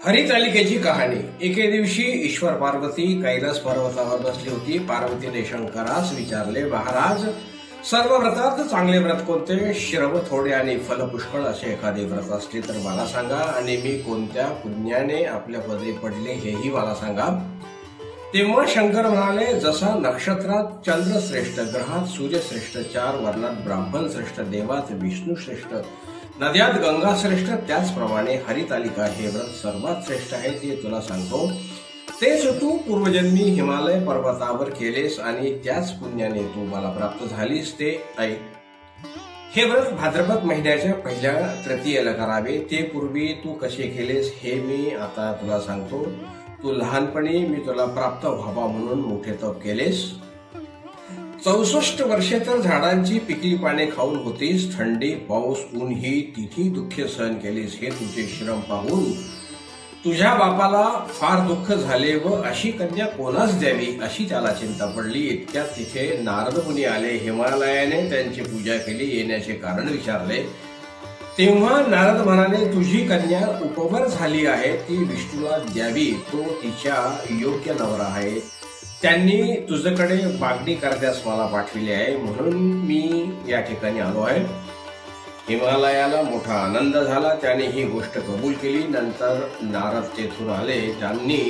हरितालिकेची कहाणी। एके दिवशी ईश्वर पार्वती कैलास पर्वतावर बसली होती। पार्वतीने शंकरास विचारले, महाराज, सर्व व्रतात चांगले व्रत कोणते? श्रम थोडे आणि फल पुष्कळ असे एखादे व्रत असले तर मला सांगा, आणि मी कोणत्या पुण्याने आपल्या पदरी पडले हेही मला सांगा। तेव्हा शंकर म्हणाले, जसा नक्षत्रात चंद्र श्रेष्ठ, ग्रहात सूर्य श्रेष्ठ, चार वर्णात ब्राह्मण श्रेष्ठ, देवात विष्णू श्रेष्ठ, नद्यात गंगा श्रेष्ठ, त्याचप्रमाणे हरितालिका हे व्रत सर्वात श्रेष्ठ आहे, ते तुला सांगतो। तेच तू पूर्वजन्मी हिमालय पर्वतावर केलेस आणि त्याच पुण्याने तू मला प्राप्त झालीस, ते ऐक। हे व्रत भाद्रपद महिन्याच्या पहिल्या तृतीयेला करावे। ते पूर्वी तू कसे केलेस हे मी आता तुला सांगतो। तू लहानपणी मी तुला प्राप्त व्हावा म्हणून मोठे तप केलेस। 64 वर्षे तर झाडांची पिकली पाने खाऊन होतीस। थंडी, पाऊस, ऊन ही तिथी दुःखे सहन केलीस। हे तुझे श्रम पाहून तुझ्या बापाला फार दुःख झाले व अशी कन्या कोणास द्यावी अशी त्याला चिंता पडली। इतक्यात तिथे नारद मुनी आले। हिमालयाने त्यांची पूजा केली। येण्याचे कारण विचारले तेव्हा नारद म्हणाले, तुझी कन्या उपवर झाली आहे, ती विष्णूला द्यावी, तो तिच्या योग्य नवरा आहे। त्यांनी तुझ्याकडे मागणी करण्यास मला पाठविले आहे, म्हणून मी या ठिकाणी आलो आहे। हिमालयाला मोठा आनंद झाला। त्याने ही गोष्ट कबूल केली। नंतर नारद तेथून आले। त्यांनी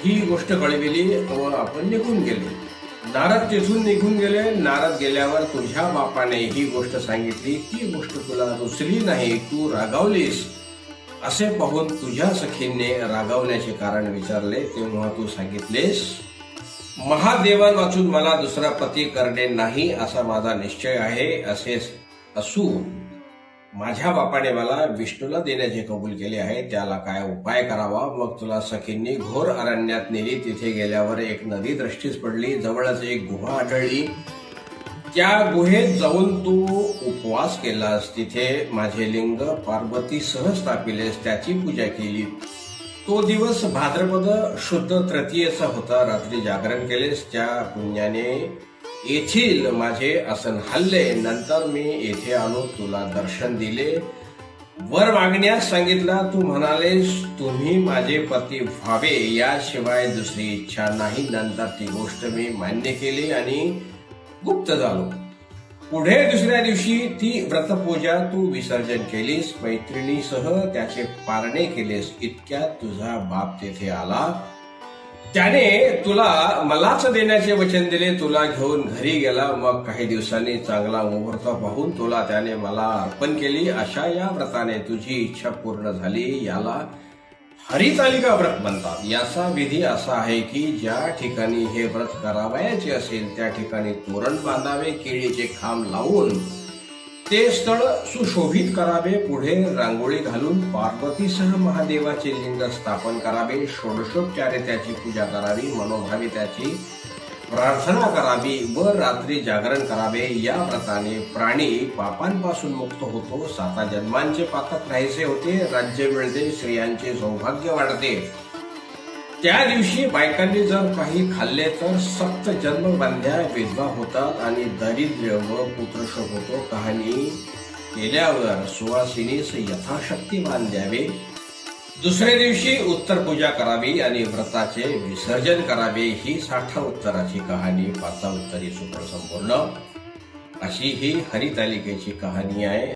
ही गोष्ट कळविली व आपण निघून गेले। नारद तेथून निघून गेले। नारद गेल्यावर तुझ्या बापाने ही गोष्ट सांगितली। ती गोष्ट तुला रुचली नाही, तू रागावलीस। असे पाहून तुझ्या सखीने रागावण्याचे कारण विचारले। तेव्हा तू सांगितलेस, महादेवान वाचून मला दुसरा पती करणे नाही असा माझा निश्चय आहे। असेच असून माझ्या बापाने मला विष्णूला देण्याचे कबूल केले आहे, त्याला काय उपाय करावा? मग तुला सखींनी घोर अरण्यात नेली। तिथे गेल्यावर एक नदी दृष्टीस पडली। जवळच एक गुहा आढळली। त्या गुहेत जाऊन तू उपवास केलास। तिथे माझे लिंग पार्वतीसह स्थापिलेस, त्याची पूजा केली। तो दिवस भाद्रपद शुद्ध तृतीयेचा होता। रात्री जागरण केलेस, त्या पुण्याने येथील माझे आसन हल्ले। नंतर मी येथे आलो, तुला दर्शन दिले, वर मागण्यास सांगितला। तू म्हणालेस, तुम्ही माझे पती व्हावे, याशिवाय दुसरी इच्छा नाही। नंतर ती गोष्ट मी मान्य केली आणि गुप्त झालो। पुढे दुसऱ्या दिवशी ती व्रतपूजा तू विसर्जन केलीस। मैत्रिणीसह त्याचे पारणे केलेस। इतक्यात तुझा बाप तेथे आला। त्याने तुला मलाच देण्याचे वचन दिले। तुला घेऊन घरी गेला। मग काही दिवसांनी चांगला मुहूर्त पाहून तुला त्याने मला अर्पण केली। अशा या व्रताने तुझी इच्छा पूर्ण झाली। याला हरितालिका व्रत म्हणतात। याचा विधी असा आहे की ज्या ठिकाणी हे व्रत करावयाचे असेल त्या ठिकाणी तोरण बांधावे, केळीचे खांब लावून ते स्थळ सुशोभित करावे। पुढे रांगोळी घालून पार्वतीसह महादेवाचे लिंग स्थापन करावे। षोडशोपचारे त्याची पूजा करावी, मनोभावे त्याची प्रार्थना करावी व रात्री जागरण करावे। या व्रताने प्राणी पापांपासून मुक्त होतो, 7 जन्मांचे पातक नाहीसे होते, राज्य मिळते, स्त्रियांचे सौभाग्य वाढते। त्या दिवशी बायकांनी जर काही खाल्ले तर 7 जन्म बंध्या विधवा होतात आणि दारिद्र्य व पुत्रशोक होतो। कहाणी केल्यावर सुवासिनीस यथाशक्ती मान द्यावे। दुसऱ्या दिवशी उत्तर पूजा करावी आणि व्रताचे विसर्जन करावे। ही 60 उत्तराची कहाणी, 5 उत्तरी सुपर संपूर्ण अशी ही हरितालिकेची कहाणी आहे।